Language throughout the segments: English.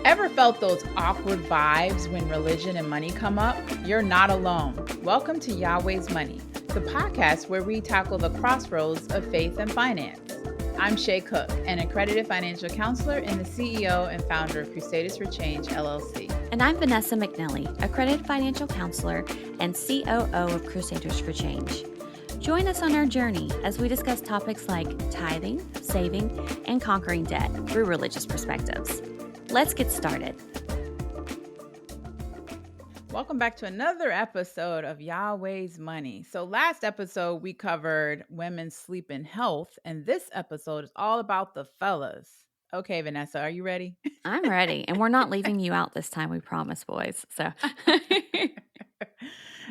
Ever felt those awkward vibes when religion and money come up? You're not alone. Welcome to Yahweh's Money, the podcast where we tackle the crossroads of faith and finance. I'm Shay Cook, an accredited financial counselor and the CEO and founder of Crusaders for Change, LLC. And I'm Vanessa McNally, accredited financial counselor and COO of Crusaders for Change. Join us on our journey as we discuss topics like tithing, saving, and conquering debt through religious perspectives. Let's get started. Welcome back to another episode of Yahweh's Money. So last episode, we covered women's sleep and health, and this episode is all about the fellas. Okay, Vanessa, are you ready? I'm ready, and we're not leaving you out this time, we promise, boys. So,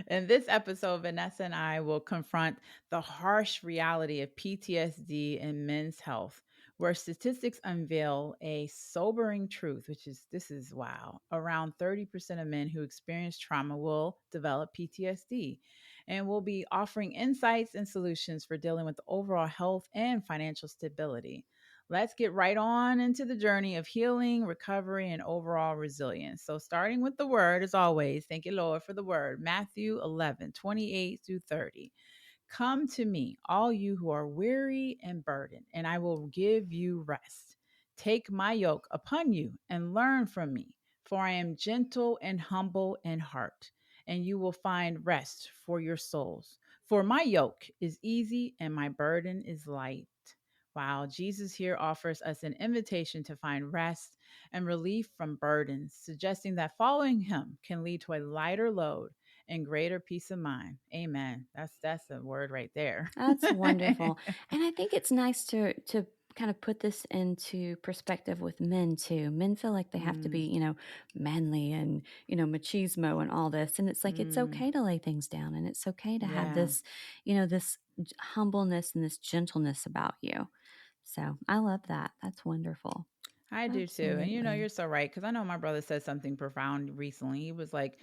in this episode, Vanessa and I will confront the harsh reality of PTSD in men's health, where statistics unveil a sobering truth, this is wow. Around 30% of men who experience trauma will develop PTSD. And we'll be offering insights and solutions for dealing with overall health and financial stability. Let's get right on into the journey of healing, recovery, and overall resilience. So, starting with the word, as always, thank you, Lord, for the word. Matthew 11:28 through 30. Come to me, all you who are weary and burdened, and I will give you rest. Take my yoke upon you and learn from me, for I am gentle and humble in heart, and you will find rest for your souls. For my yoke is easy and my burden is light. Wow, Jesus here offers us an invitation to find rest and relief from burdens, suggesting that following him can lead to a lighter load and greater peace of mind. Amen. That's a word right there. that's wonderful. And I think it's nice to kind of put this into perspective with men too. Men feel like they have to be, Mm, manly and, machismo and all this. And it's like, it's mm, okay to lay things down and it's okay to have yeah. this, this humbleness and this gentleness about you. So I love that. That's wonderful. I do too. And Absolutely. you're so right. Because I know my brother said something profound recently. He was like,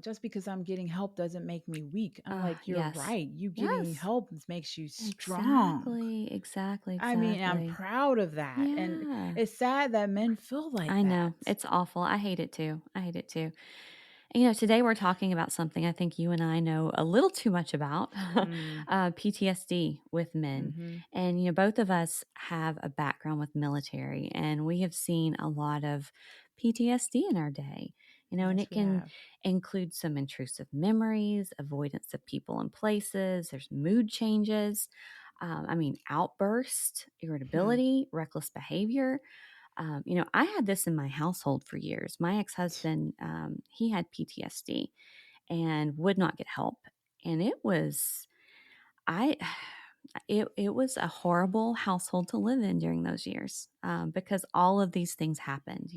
just because I'm getting help doesn't make me weak. I'm like, you're Yes. right. You getting Yes. help makes you strong. Exactly. Exactly. I mean, I'm Exactly. proud of that. And Yeah. it's sad that men feel like I that. know. It's awful. I hate it too. I hate it too. And, today we're talking about something I think you and I know a little too much about Mm, PTSD with men. mm-hmm. And, both of us have a background with military, and we have seen a lot of PTSD in our day. And Yes, it we can have. include some intrusive memories, avoidance of people and places, there's mood changes, outbursts, Hmm. irritability, reckless behavior. I had this in my household for years. My ex husband, he had PTSD and would not get help. And I, it was a horrible household to live in during those years because all of these things happened.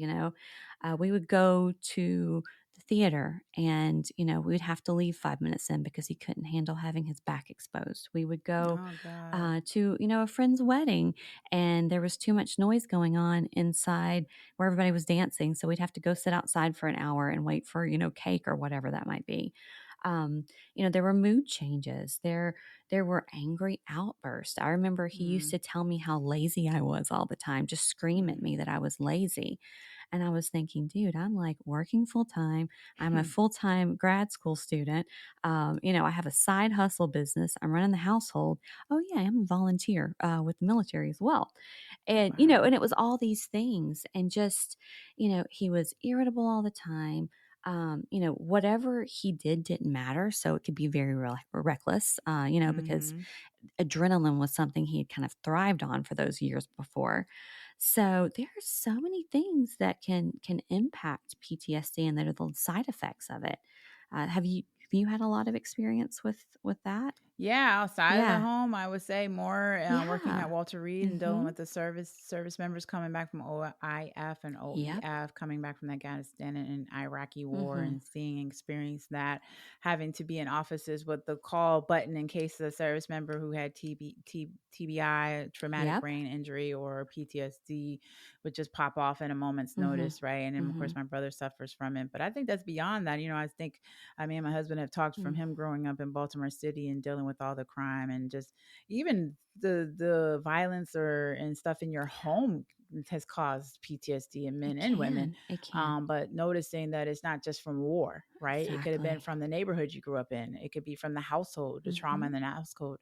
We would go to the theater and we'd have to leave 5 minutes in because he couldn't handle having his back exposed. We would go Oh, God. to a friend's wedding and there was too much noise going on inside where everybody was dancing, so we'd have to go sit outside for an hour and wait for cake or whatever that might be. um, there were mood changes, there were angry outbursts. I remember he used Mm, to tell me how lazy I was all the time, just scream at mm. me that I was lazy. And I was thinking, dude, I'm like working full time. I'm a full time grad school student. I have a side hustle business. I'm running the household. Oh, yeah, I'm a volunteer with the military as well. And, Wow. and it was all these things. And just, he was irritable all the time. Whatever he did didn't matter. So it could be very reckless, because Mm-hmm. adrenaline was something he had kind of thrived on for those years before. So there's so many things that can impact PTSD, and that are the side effects of it. Have you had a lot of experience with that? Yeah, outside of the Yeah. home, I would say more working Yeah. at Walter Reed and dealing Mhm. with the service members coming back from OIF and Yep. OEF, coming back from Afghanistan and Iraqi war, Mhm. and seeing and experience that, having to be in offices with the call button in case the service member who had TBI, traumatic Yep. brain injury, or PTSD would just pop off at a moment's Mhm. notice, right? And then of course Mhm. my brother suffers from it, but I think that's beyond that. I think I mean, my husband have talked from Mm. him growing up in Baltimore City and dealing with all the crime and just even the violence or and stuff in your home has caused PTSD in men It and women. can. It can. But noticing that it's not just from war, right? It could have been Exactly. from the neighborhood you grew up in. It could be from the household, the trauma Hmm. in the household,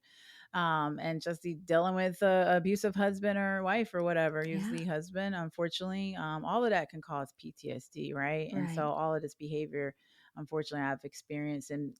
and just dealing with a abusive husband or wife or whatever, Yeah. usually husband, unfortunately, all of that can cause PTSD, right? And so Right. all of this behavior, unfortunately, I've experienced, and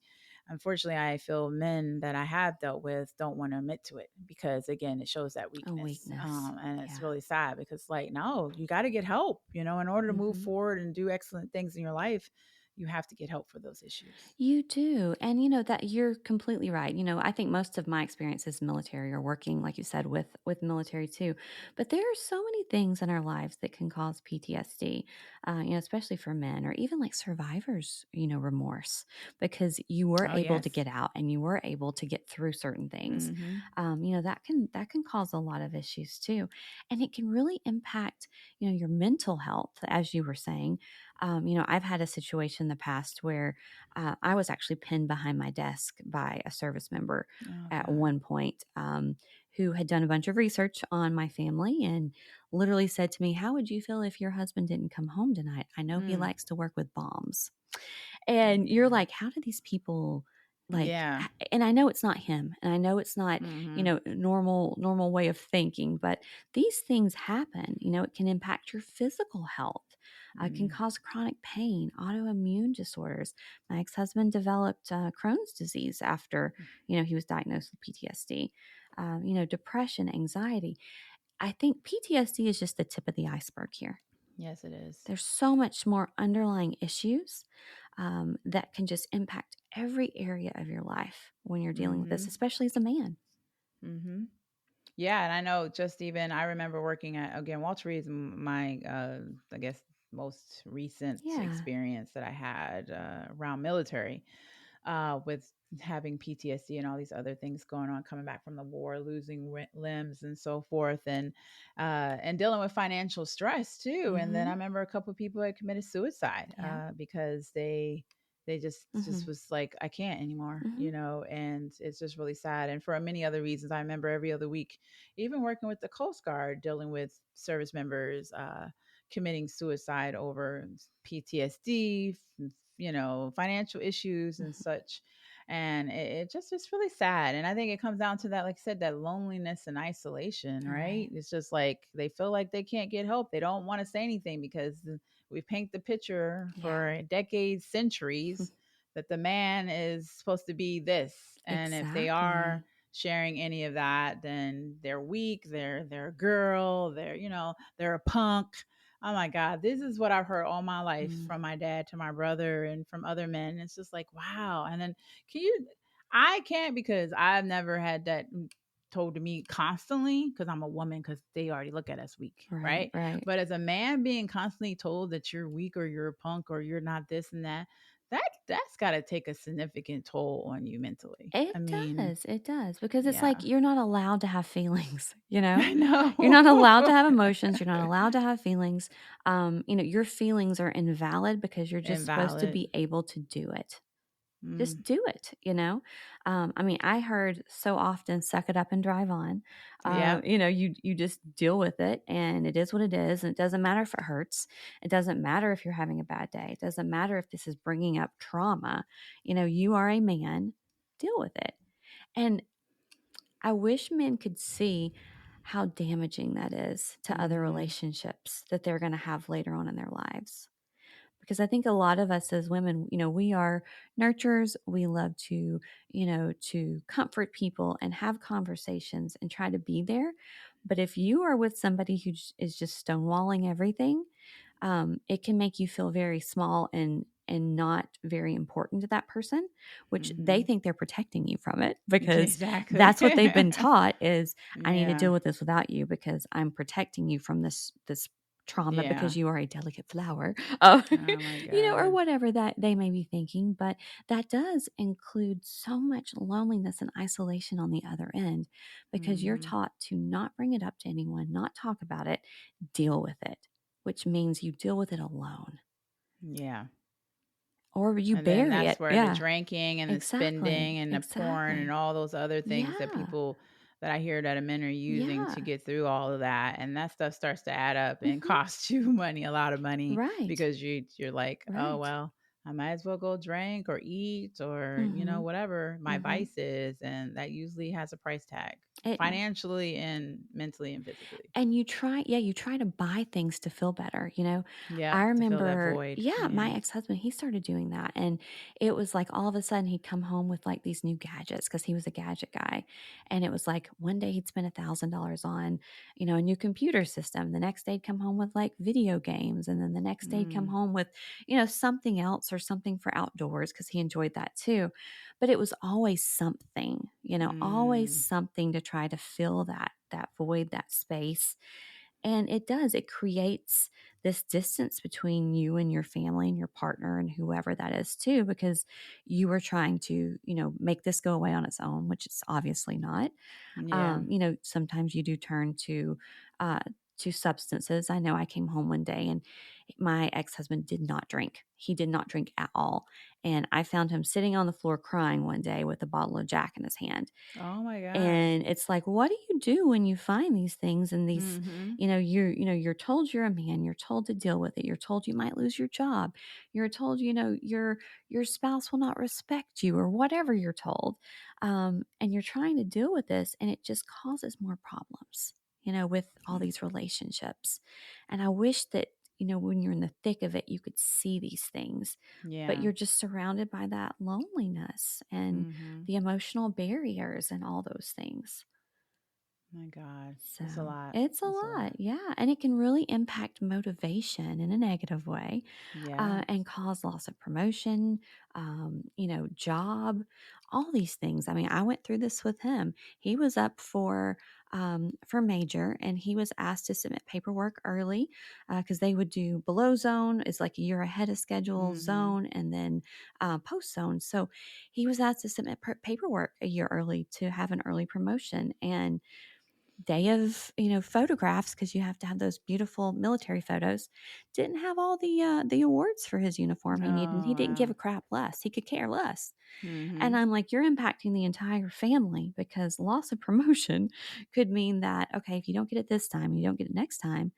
unfortunately, I feel men that I have dealt with don't want to admit to it because, again, it shows that A weakness, weakness. and it's Yeah. really sad because, like, no, you got to get help. In order to move Hmm. forward and do excellent things in your life, you have to get help for those issues. You do. And that you're completely right. I think most of my experience is military or working, like you said, with military too. But there are so many things in our lives that can cause PTSD, especially for men or even like survivors, remorse because you were Oh able to yes. get out and you were able to get through certain things. Mm-hmm. That can cause a lot of issues too. And it can really impact, your mental health, as you were saying. I've had a situation in the past where I was actually pinned behind my desk by a service member Oh at God. one point, who had done a bunch of research on my family and literally said to me, "How would you feel if your husband didn't come home tonight? I know he Mm. likes to work with bombs." Oh And you're God. like, how do these people Yeah. and I know it's not him and I know it's not, Mm-hmm. normal way of thinking, but these things happen. It can impact your physical health. It can Mm. cause chronic pain, autoimmune disorders. My ex-husband developed Crohn's disease after, he was diagnosed with PTSD. Depression, anxiety. I think PTSD is just the tip of the iceberg here. Yes, it is. There's so much more underlying issues that can just impact every area of your life when you're dealing with this, Mm-hmm. especially as a man. Mm-hmm. Yeah, and I know just even I remember working at again Walter Reed's my I guess most recent Yeah. experience that I had around military with having PTSD and all these other things going on, coming back from the war, losing limbs and so forth, and dealing with financial stress too. And then Mm-hmm. I remember a couple of people had committed suicide Yeah. because they Mm-hmm. just was like, I can't anymore, Mm-hmm. and it's just really sad. And for many other reasons, I remember every other week, even working with the Coast Guard, dealing with service members committing suicide over PTSD, financial issues and such. And it just is really sad. And I think it comes down to that, like I said, that loneliness and isolation, right? Right. It's just like they feel like they can't get help. They don't want to say anything because we paint the picture Yeah. for decades, centuries, that the man is supposed to be this. And if they are Exactly. sharing any of that, then they're weak, they're a girl, they're a punk. Oh my God, this is what I've heard all my life Mm. from my dad to my brother and from other men. It's just like, wow. And then can you, I can't because I've never had that told to me constantly because I'm a woman because they already look at us weak, Right. right? Right. But as a man being constantly told that you're weak or you're a punk or you're not this and that, that's got to take a significant toll on you mentally. It I mean, does. It does. Because it's like yeah, you're not allowed to have feelings, you know? I You're know. not allowed to have emotions. You're not allowed to have feelings. Your feelings are invalid because you're just supposed to Invalid. be able to do it. Mm, Just do it. I heard so often, suck it up and drive on. yep. You just deal with it and it is what it is. And it doesn't matter if it hurts. It doesn't matter if you're having a bad day. It doesn't matter if this is bringing up trauma. You are a man, deal with it. And I wish men could see how damaging that is to other Mm-hmm. relationships that they're going to have later on in their lives. Because I think a lot of us as women, we are nurturers. We love to comfort people and have conversations and try to be there. But if you are with somebody who is just stonewalling everything, it can make you feel very small and not very important to that person, which they Mm-hmm. think they're protecting you from it because Exactly. that's what they've been taught is I need to Yeah. deal with this without you because I'm protecting you from this trauma Yeah. because you are a delicate flower, Oh my or God. whatever that they may be thinking. But that does include so much loneliness and isolation on the other end because you're Mm-hmm. taught to not bring it up to anyone, not talk about it, deal with it, which means you deal with it alone. Yeah. or you And then bury that's it. where the Yeah, drinking and the spending exactly, and the porn and exactly. all those other things that Yeah, people that I hear that men are using to yeah, get through all of that, and that stuff starts to add up and mhm, cost you money, a lot of money, right, because you're like, "Oh, right, well, I might as well go drink or eat or, mhm, whatever my mhm. vice is," and that usually has a price tag, It financially and mentally and physically. And you try to buy things to feel better, you know? I Yep, to fill that remember, void. yeah, my Yeah. ex-husband, he started doing that, and it was like all of a sudden he'd come home with, like, these new gadgets because he was a gadget guy, and it was like one day he'd spend $1,000 on, a new computer system, the next day he'd come home with, like, video games, and then the next day he'd come Mm, home with, something else or something for outdoors because he enjoyed that too, but it was always something, always mm, something to try to fill that void, that space. And it creates this distance between you and your family and your partner and whoever that is too, because you are trying to, make this go away on its own, which it's obviously not. yeah. Sometimes you do turn uh, to substances. I know I came home one day and my ex husband did not drink. He did not drink at all. And I found him sitting on the floor crying one day with a bottle of Jack in his hand. Oh my god. And it's like, what do you do when you find these things and these, Mhm. you're told you're a man, you're told to deal with it, you're told you might lose your job, you're told, your spouse will not respect you or whatever you're told. And you're trying to deal with this and it just causes more problems, with all these relationships. And I wish that, when you're in the thick of it, you could see these things, but Yeah. you're just surrounded by that loneliness and Mhm. the emotional barriers and all those things. My god. So It's a lot. it's a It's a lot. lot. Yeah. And it can really impact motivation in a negative way, Yeah. and cause loss of promotion, job, all these things. I mean, I went through this with him. He was up for major and he was asked to submit paperwork early because they would do below zone is like a year ahead of schedule, Mhm. zone, and then post zone. So he was asked to submit paperwork a year early to have an early promotion. And day of photographs because you have to have those beautiful military photos didn't have all the awards for his uniform he needed and Oh he didn't give wow. a crap less, he could care less. And Mhm. I'm like, you're impacting the entire family because loss of promotion could mean that, okay, if you don't get it this time, you don't get it next time,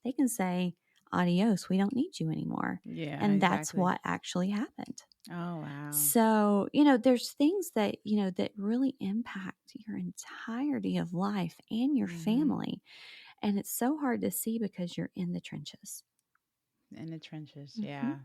they can say adios, we don't need you anymore. Yeah, And that's exactly. what actually happened. Oh wow. So, there's things that, that really impact your entirety of life and your Mhm. family. And it's so hard to see because you're in the trenches. In the trenches. Hmm. Yeah.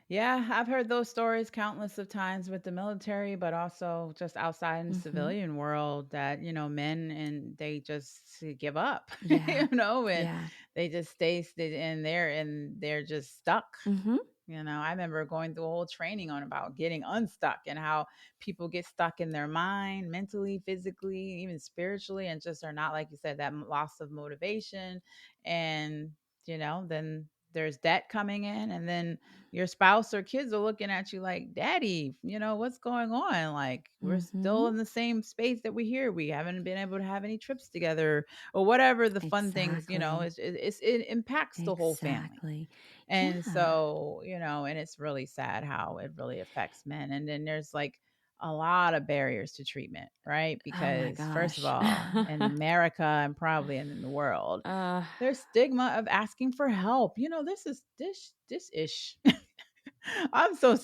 Yeah, I've heard those stories countless of times with the military, but also just outside in the Hmm. civilian world that, men and they just give up, Yeah. and Yeah. they just stay in there and they're just stuck. Hmm. I remember going through a whole training on about getting unstuck and how people get stuck in their mind, mentally, physically, even spiritually, and just are not, like you said, that loss of motivation. And, then there's debt coming in, and then your spouse or kids are looking at you like, Daddy, what's going on? Like, we're Hmm. still in the same space that we're here. We haven't been able to have any trips together or whatever the fun things, Exactly. it impacts the whole family. Exactly. And Yeah. so, and it's really sad how it really affects men. And then there's like a lot of barriers to treatment, right? Oh my Because first of gosh. all, in America and probably in the world, uh, there's stigma of asking for help. This ish.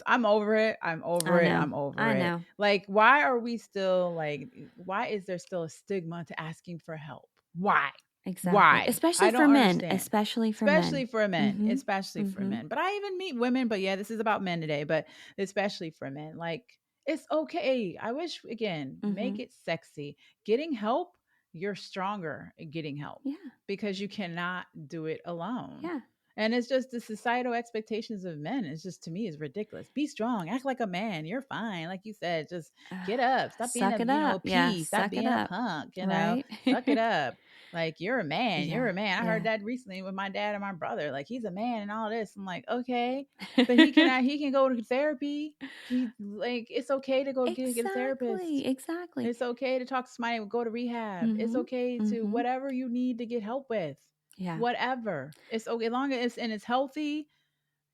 I'm over it. I'm over I it. know. I'm over I it. know. Like, why are we still like, why is there still a stigma to asking for help? Why? Exactly. Why? Especially I for don't men. understand. Especially for men. Especially for men. Hmm. Especially for Hmm. men. But I even meet women, but yeah, this is about men today, but especially for men. Like, it's okay. I wish, again, make Hmm. it sexy. Getting help, you're stronger at getting help Yeah. because you cannot do it alone. Yeah. And it's just the societal expectations of men. It's just, to me, is ridiculous. Be strong, act like a man. You're fine. Like you said, just get up. Stop being Suck a, it up. a Yeah. P. Stop Suck it being a up. punk. Right. Suck it up. Like, you're a man. You're Yeah. a man. I heard Yeah. that recently with my dad and my brother. Like, he's a man and all this. I'm like, okay, but he can go to therapy. It's okay to go get a Exactly. therapist. Exactly. It's okay to talk to somebody, go to rehab. It's Mhm. okay to Mhm. whatever you need to get help with. Yeah. Whatever. It's okay as long as it's and it's healthy.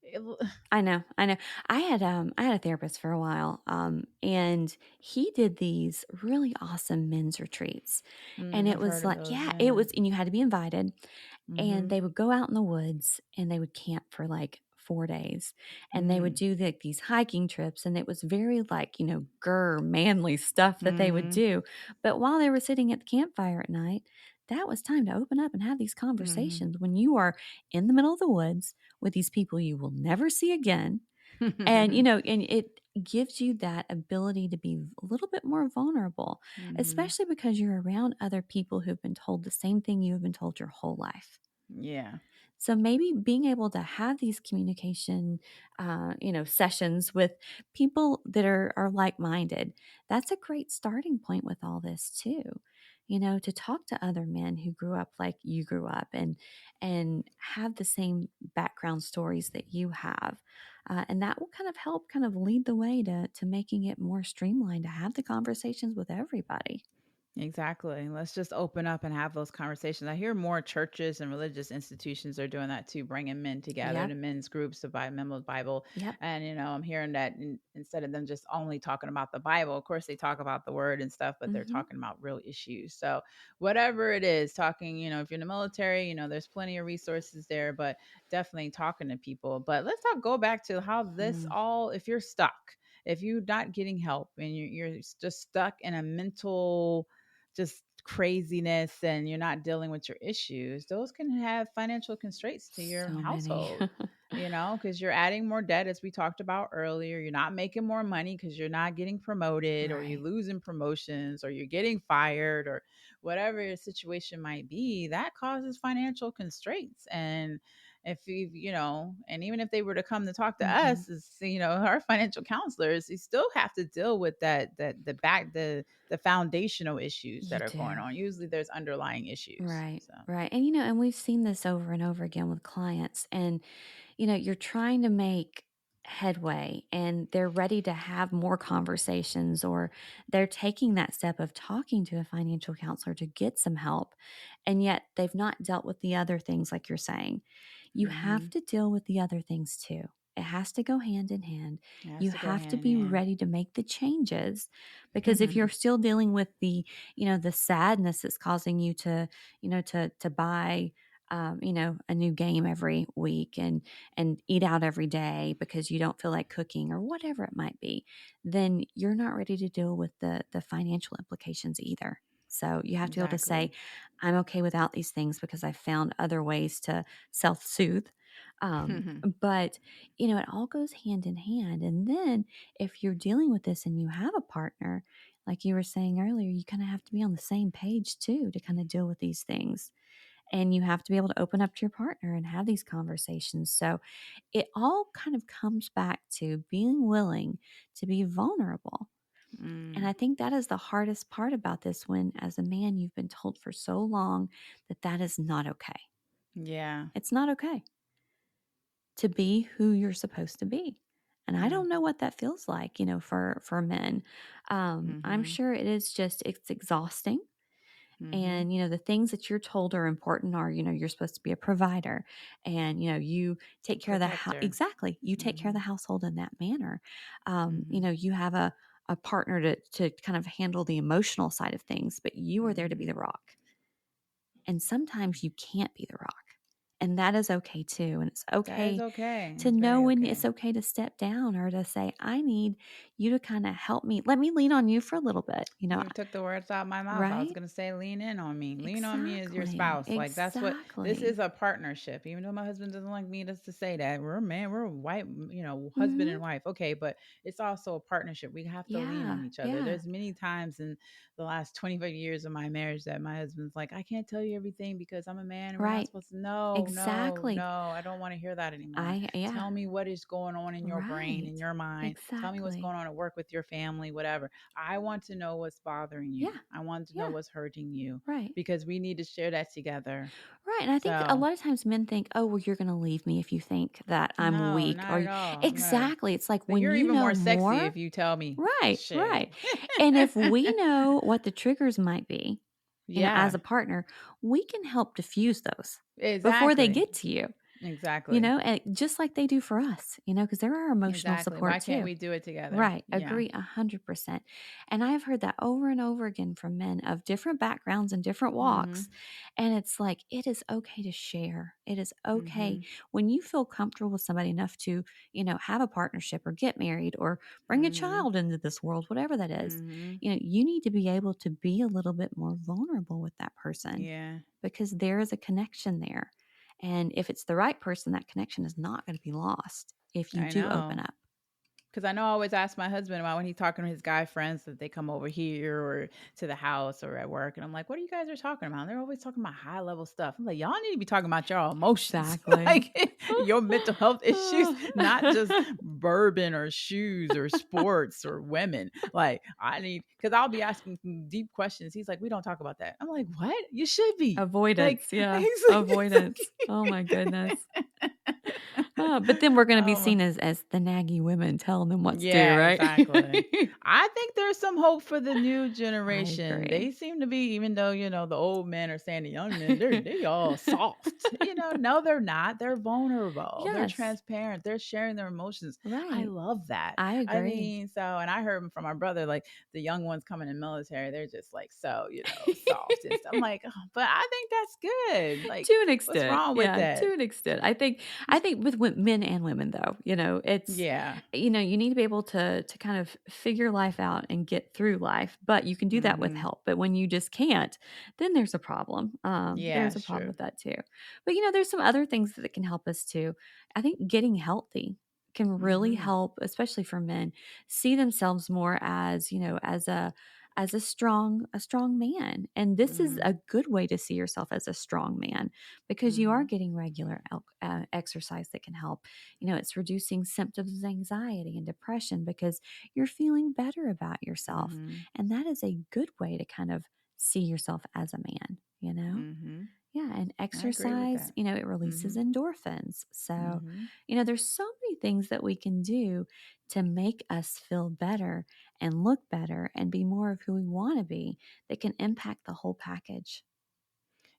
It I know, I know. I had a therapist for a while, and he did these really awesome men's retreats, and it I've was heard of like, those, yeah, it yeah. was, and you had to be invited, and Mhm. they would go out in the woods and they would camp for like 4 days, and they would Mm. do these hiking trips, and it was very like manly stuff that they would Mhm. do. But while they were sitting at the campfire at night, that was time to open up and have these Mhm. conversations when you are in the middle of the woods with these people you will never see again. And, and it gives you that ability to be a little bit more vulnerable, Mhm. especially because you're around other people who've been told the same thing you have been told your whole life. Yeah, So maybe being able to have these communication, sessions with people that are like minded, that's a great starting point with all this too. To talk to other men who grew up like you grew up and have the same background stories that you have, and that will kind of help kind of lead the way to making it more streamlined to have the conversations with everybody. exactly. Let's just open up and have those conversations. I hear more churches and religious institutions are doing that too, bringing men together to Yep. men's groups to buy members Bible. Yep. And I'm hearing that instead of them just only talking about the Bible, of course they talk about the word and stuff, but they're Hmm. talking about real issues. So whatever it is, talking, if you're in the military, there's plenty of resources there, but definitely talking to people. But let's go back to how this all, if you're stuck, if you're not getting help and you're just stuck in a mental just craziness and you're not dealing with your issues, those can have financial constraints to your So many. household, because you're adding more debt, as we talked about earlier. You're not making more money because you're not getting promoted, or you're Right. losing promotions, or you're getting fired, or whatever your situation might be. That causes financial constraints. And if and even if they were to come to talk to Hmm. us as our financial counselors, you still have to deal with the foundational issues You that are going do. on. Usually there's underlying issues. Right, So, right. And we've seen this over and over again with clients. And, you're trying to make headway and they're ready to have more conversations, or they're taking that step of talking to a financial counselor to get some help. And yet they've not dealt with the other things, like you're saying. You have mhm. to deal with the other things too. It has to go hand in hand. It has You to go have to hand be in ready to make the changes, because if you're hand. still dealing with the sadness that's causing you to buy a new game every week and eat out every day because you don't feel like cooking or whatever it might be, then you're not ready to deal with the financial implications either. So you have to be able to say, Exactly. I'm okay without these things because I found other ways to self-soothe. But it all goes hand in hand. And then if you're dealing with this and you have a partner, like you were saying earlier, you kind of have to be on the same page too to kind of deal with these things. And you have to be able to open up to your partner and have these conversations. So it all kind of comes back to being willing to be vulnerable. And I Mm, think that is the hardest part about this, when, as a man, you've been told for so long that that is not okay. yeah. It's not okay to be who you're supposed to be. And I Mm, don't know what that feels like, for men. I'm mhm. sure it's exhausting. Mhm. And the things that you're told are important are, you're supposed to be a provider, and you take care of the house. Protector. Exactly, you take care of the Mhm. household in that manner. Mhm. You have a partner to kind of handle the emotional side of things, but you are there to be Mhm. the rock. And sometimes you can't be the rock, and that is okay too. And it's That is okay okay. to It's know very when it's okay. okay to step down, or to say, I need you to kind of help me. Let me lean on you for a little bit, You took the words out my mouth. I was right? gonna say, lean in on me. Lean on me as your Exactly. spouse. Like that's what this is, Exactly. a partnership. Even though my husband doesn't like me to say that. We're a man, we're white, husband and Mhm. wife. Okay, but it's also a partnership. We have to lean on Yeah, each other. yeah. There's many times in the last 25 years of my marriage that my husband's like, I can't tell you everything because I'm a man and we're not Right. supposed to. No, no, Exactly. no. I don't want to hear that anymore. Yeah. Tell me what is going on in your brain, Right. in your mind. Tell me what's Exactly. going on at work with your family, whatever. I want to know what's bothering you. Yeah. I want to know Yeah. what's hurting you Right. because we need to share that together. Right. And I think a So, lot of times men think, oh, well, you're going to leave me if you think that I'm no, weak, not or at all. I'm going to exactly. It's like say when you're you even know more sexy more. if you tell me Right. shit. Right. And if we know what the triggers might be, as Yeah, a partner, we can help diffuse those before they exactly. get to you. Exactly. And just like they do for us, because they're our emotional Exactly. Why support can't too. we do it together? Right. Yeah. Agree 100%. And I've heard that over and over again from men of different backgrounds and different walks. Mhm. And it's like, it is okay to share. It is okay Mhm. when you feel comfortable with somebody enough to, have a partnership or get married or bring a Mhm. child into this world, whatever that is. Mhm. You need to be able to be a little bit more vulnerable with that person Yeah. because there is a connection there. And if it's the right person, that connection is not going to be lost if you I do open know. up. Because I know I always ask my husband about when he's talking to his guy friends that they come over here or to the house or at work. And I'm like, what are you guys are talking about? And they're always talking about high level stuff. I'm like, y'all need to be talking about your emotions, Exactly. like your mental health issues, not just bourbon or shoes or sports or women. Like, I need, because I'll be asking some deep questions. He's like, we don't talk about that. I'm like, what? You should be. Like, Avoidance. Yeah. he's like, Avoidance. Oh my goodness. But then we're going to be oh seen as the naggy women telling them what to do, yeah, right? exactly. I think there's some hope for the new I generation. agree. They seem to be, even though, the old men are saying the young men, they all soft. No, they're not. They're vulnerable. They're Yes. transparent. They're sharing their emotions. I Right. love that. I I agree. mean, and I heard from my brother, like the young ones coming in military, they're just like so, soft and stuff. I'm like, oh, but I think that's good. Like, To an what's extent. wrong with Yeah, to that? an extent. I think with men and women though, it's Yeah. you need to be able to kind of figure life out and get through life, but you can do that with Mm-hmm. help. But when you just can't, then there's a problem. Yeah, There's a it's problem true. with that too. But there's some other things that can help us too. I think getting healthy can really Mm-hmm. help, especially for men, see themselves more as, as a strong man. And this is Mm-hmm. a good way to see yourself as a strong man because you are Mm-hmm. getting regular exercise that can help. It's reducing symptoms of anxiety and depression because you're feeling better about yourself. Mhm. And that is a good way to kind of see yourself as a man. Mhm. Yeah, and I agree with exercise, that. it releases Mhm. endorphins. So, Mhm. there's so many things that we can do to make us feel better and look better and be more of who we want to be that can impact the whole package.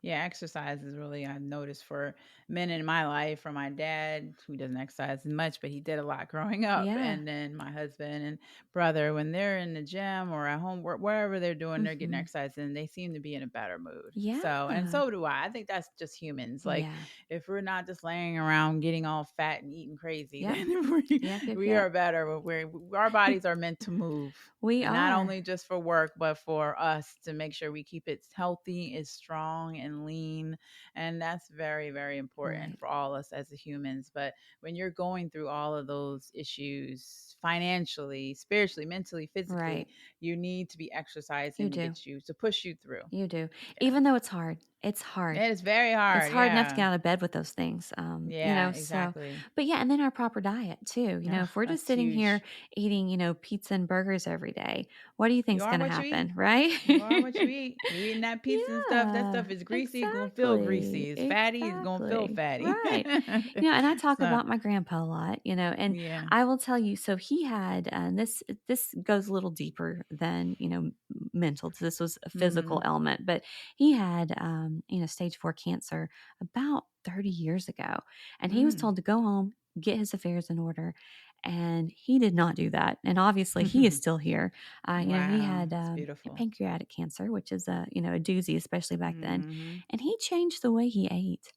Yeah, exercise is really, I've noticed, for men in my life, for my dad, who doesn't exercise as much, but he did a lot growing up. Yeah. And then my husband and brother, when they're in the gym or at home, wherever they're doing, they're getting Mhm. exercise and they seem to be in a better mood. So, and Yeah. so do I. I think that's just humans. Like, Yeah. if we're not just laying around getting all fat and eating crazy, Yep. then we, Yep, yep, we yep. are better. Our bodies are meant to move. We And not are. only just for work, but for us to make sure we keep it healthy, is strong and lean. And that's very, very important Right. for all us as humans. But when you're going through all of those issues financially, spiritually, mentally, physically, Right. you need to be You exercising to do. get you to push you through. You do. Yeah. Even though it's hard. It's hard. It is very It's hard. hard enough to get Yeah. out of bed with those things, Yeah, so exactly. but yeah, and then our proper diet too, Ugh, if we're just that's sitting here huge. eating, pizza and burgers every day, what do you You think's are gonna what you happen, eat. right? You are what you eat. You eating that pizza and stuff. That Yeah, stuff is greasy. It's gonna feel greasy. exactly, It's fatty. It's gonna feel exactly, fatty. right. And I talk So about my grandpa a lot, and yeah. I will tell you, so he had, and this goes a little deeper than, mental. So this was a physical Mhm. element, but he had, stage 4 cancer about 30 years ago. And he was Mm. told to go home, get his affairs in order. And he did not do that. And obviously, he is still here. He Wow, had that's beautiful. pancreatic cancer, which is a doozy, especially back then. Mhm. And he changed the way he ate.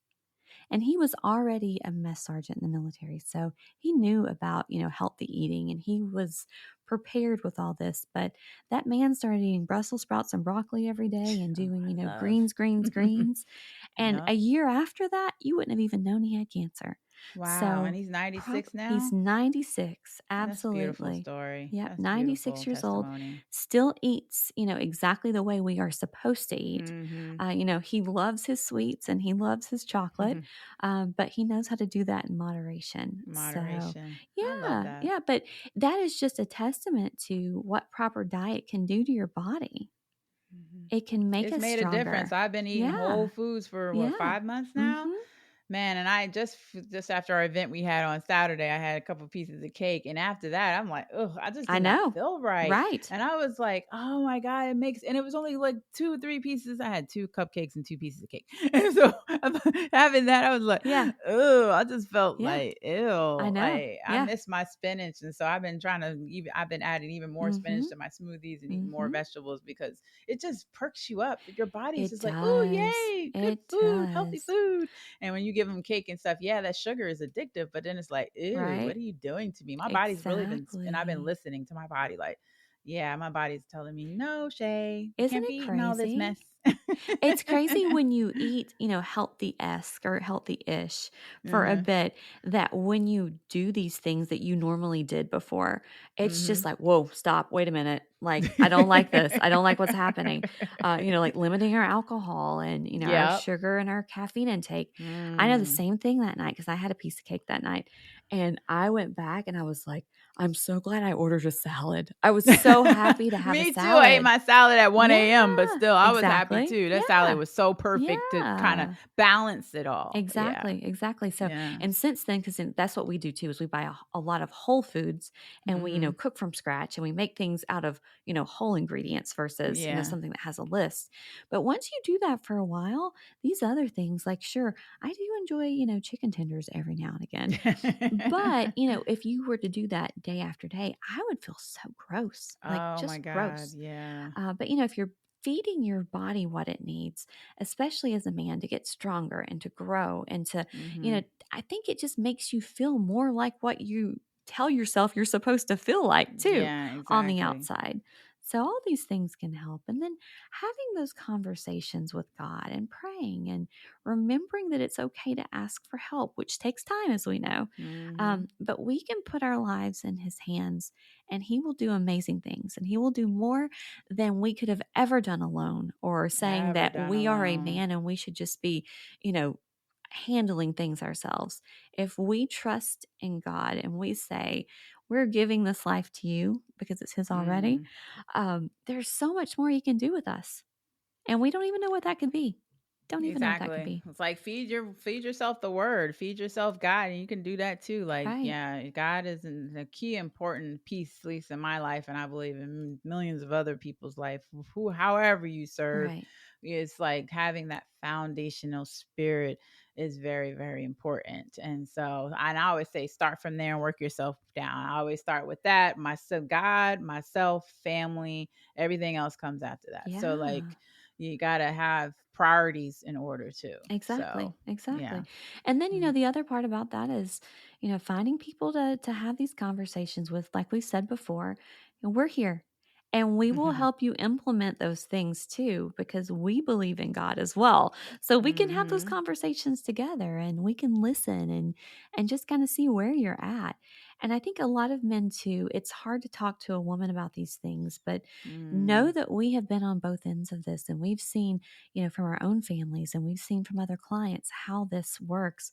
And he was already a mess sergeant in the military. So he knew about, healthy eating and he was prepared with all this. But that man started eating Brussels sprouts and broccoli every day and Oh, doing, I love. greens, greens, greens. And a Yep. year after that, you wouldn't have even known he had cancer. Wow, and So he's 96 he's now? 96, That's a beautiful absolutely. story. Yep, That's 96 beautiful years old, testimony. still eats, exactly the way we are supposed to eat. Mhm. He loves his sweets and he loves his chocolate, but he knows how to do that in moderation. So, Moderation. I love yeah, that. yeah, but that is just a testament to what proper diet can do to your body. Mhm. It can make It's us made a difference. stronger. I've been eating whole Yeah, foods for what, yeah. 5 months now? Mhm. Man, and I just after our event we had on Saturday, I had a couple pieces of cake, and after that, I'm like, "Ugh, I just I did not know. feel right." Right. And I was like, "Oh my god, and it was only like 2 or 3 pieces. I had 2 cupcakes and 2 pieces of cake." And so having that, I was like, Yeah. "Ugh," I just felt Yeah. like, I "Ew." know. Like, I Yeah. miss my spinach, and so I've been adding even more spinach Mhm. to my smoothies and eating more Mhm. vegetables because it just perks you up. Your body's It just like, "Ooh, does. yay, good It food, healthy does. food." And when you give them cake and stuff, yeah, that sugar is addictive, but then it's like, ew, what Right? are you doing to me? My body's really and I've been Exactly. listening to my body. Like, yeah, my body's telling me, no, Shay, you Isn't can't it be eating all this crazy? mess. It's crazy when you eat, healthy-esque or healthy-ish for a Uh-huh. bit, that when you do these things that you normally did before, it's just Mm-hmm. like, "Whoa, stop, wait a minute, like, I don't like this, I don't like what's happening." Like limiting our alcohol and, our Yep. sugar and our caffeine intake. I know the Mm. same thing that night because I had a piece of cake that night, and I went back and I was like, "I'm so glad I ordered a salad." I was so happy to have a Me too. I ate salad. my salad at Yeah, 1 a.m., but still, I was happy exactly. too. That salad Yeah. was so perfect to kind of Yeah. balance it all. Yeah. Exactly, exactly. So, Yeah. and since then, because that's what we do too, is we buy a lot of whole foods and we, Mm-hmm. cook from scratch and we make things out of, whole ingredients versus, Yeah. something that has a list. But once you do that for a while, these other things, like, sure, I do enjoy, chicken tenders every now and again. But, if you were to do that day after day, I would feel so gross, like Oh my just God. gross. Yeah. But if you're feeding your body what it needs, especially as a man, to get stronger and to grow and to, you Mm-hmm. know, I think it just makes you feel more like what you tell yourself you're supposed to feel like too Yeah, on the exactly. outside. So all these things can help. And then having those conversations with God and praying and remembering that it's okay to ask for help, which takes time, as we know. Mhm. But we can put our lives in His hands and He will do amazing things and He will do more than we could have ever done alone, or saying Ever that done we are a alone. man and we should just be, you know, handling things ourselves. If we trust in God and we say, we're giving this life to you because it's His already, Mhm. there's so much more He can do with us. And we don't even know what that could be. Don't even know what that could Exactly. be. It's like feed yourself the word, feed yourself God, and you can do that too. Like, Right. yeah, God is a key important piece, at least in my life, and I believe in millions of other people's life. Who, however you serve, Right. it's like having that foundational spirit is very, very important. And so, and I always say, start from there and work yourself down. I always start with that. Myself, God, myself, family, everything else comes after that. So, Yeah. like, you got to have priorities in order to. Exactly, So, yeah. exactly. And then, Mm. the other part about that is, finding people to have these conversations with, like we said before, and we're here. And we will Mhm. help you implement those things too, because we believe in God as well. So we can have those Mhm. conversations together and we can listen and just kind of see where you're at. And I think a lot of men too, it's hard to talk to a woman about these things, but know Mm. that we have been on both ends of this and we've seen, from our own families and we've seen from other clients how this works.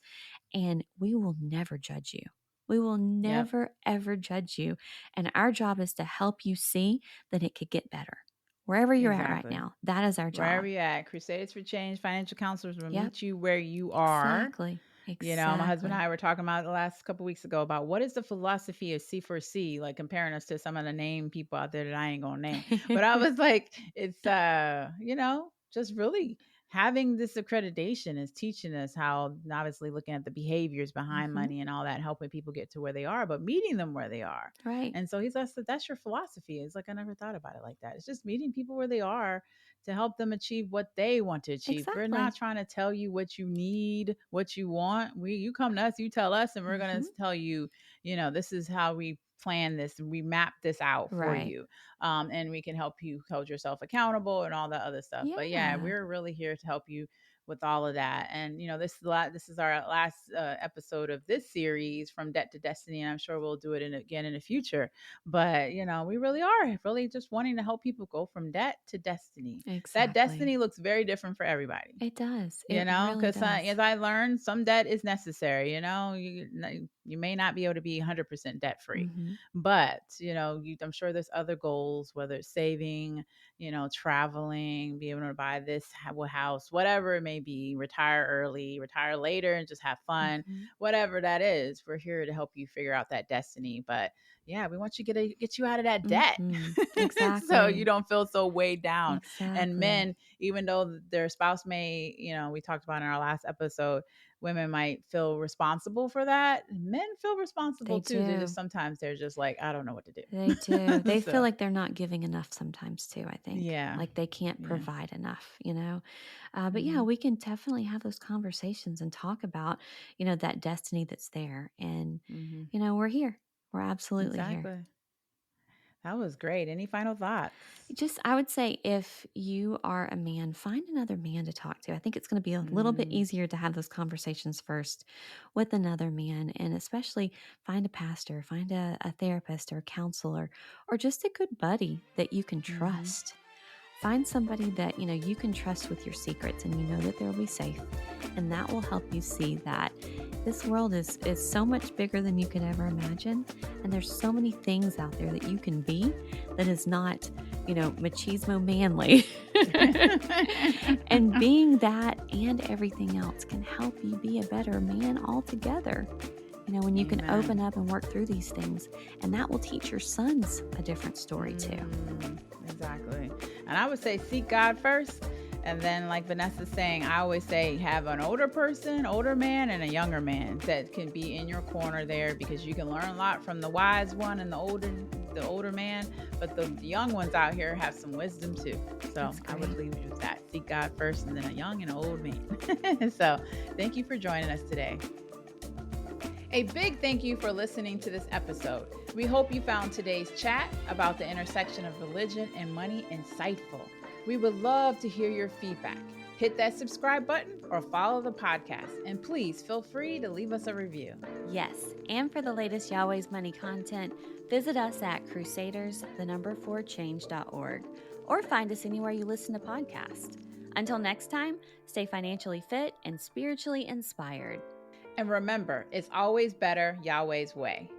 And we will never judge you. We will Yep. never, ever judge you. And our job is to help you see that it could get better. Wherever you're at right Exactly. now, that is our Wherever job. you're at, Crusades for Change financial counselors will Yep, meet you where you are. exactly. You know, my husband and Exactly. I were talking about the last couple weeks ago about what is the philosophy of C4C, like comparing us to some of the name people out there that I ain't gonna name. But I was like, it's just really having this accreditation is teaching us how, obviously looking at the behaviors behind Hmm. money and all that, helping people get to where they are, but meeting them where they are. Right. And so he's like, that's your philosophy. It's like I never thought about it like that. It's just meeting people where they are to help them achieve what they want to achieve. We're not Exactly. trying to tell you what you need, what you want. You come to us, you tell us, and we're gonna Hmm. tell you, this is how we plan this, we map this out for Right. you. And we can help you hold yourself accountable and all that other stuff. But yeah, Yeah. we're really here to help you with all of that. And this is our last episode of this series, From Debt to Destiny, and I'm sure we'll do it again in the future. But we really are really just wanting to help people go from debt to destiny. That Exactly. destiny looks very different for everybody. It does. It really Because does. as I learned, some debt is necessary. You may not be able to be 100% debt free, Mm-hmm. but I'm sure there's other goals, whether it's saving, traveling, be able to buy this house, whatever it may be, retire early, retire later, and just have fun, Mm-hmm. whatever that is. We're here to help you figure out that destiny. But yeah, we want you to get you out of that debt, Mm-hmm. so you Exactly. don't feel so weighed down. And Exactly. men, even though their spouse may, we talked about in our last episode, women might feel responsible for that. Men feel responsible They too. do. They're just like, I don't know what to They do. do. They feel So like they're not giving enough sometimes too, I think. yeah, Like they can't yeah. provide enough, But yeah, Hmm. we can definitely have those conversations and talk about, that destiny that's there. And, Hmm. we're here. We're absolutely here. Exactly. That was great. Any final thoughts? Just, I would say if you are a man, find another man to talk to. I think it's going to be a little bit Mm, easier to have those conversations first with another man, and especially find a pastor, find a therapist or a counselor, or just a good buddy that you can hmm. trust. Find somebody that you can trust with your secrets, and you know that they'll be safe, and that will help you see that this world is so much bigger than you could ever imagine, and there's so many things out there that you can be that is not machismo manly. And being that and everything else can help you be a better man altogether. When you can open Amen. up and work through these things, and that will teach your sons a different story too. Exactly. And I would say seek God first. And then, like Vanessa's saying, I always say have an older man, and a younger man that can be in your corner there, because you can learn a lot from the wise one and the older man. But the young ones out here have some wisdom too. So That's I would great. leave you with that. Seek God first, and then a young and an old man. So thank you for joining us today. A big thank you for listening to this episode. We hope you found today's chat about the intersection of religion and money insightful. We would love to hear your feedback. Hit that subscribe button or follow the podcast, and please feel free to leave us a review. Yes, and for the latest Yahweh's Money content, visit us at crusaders4change.org, or find us anywhere you listen to podcasts. Until next time, stay financially fit and spiritually inspired. And remember, it's always better Yahweh's way.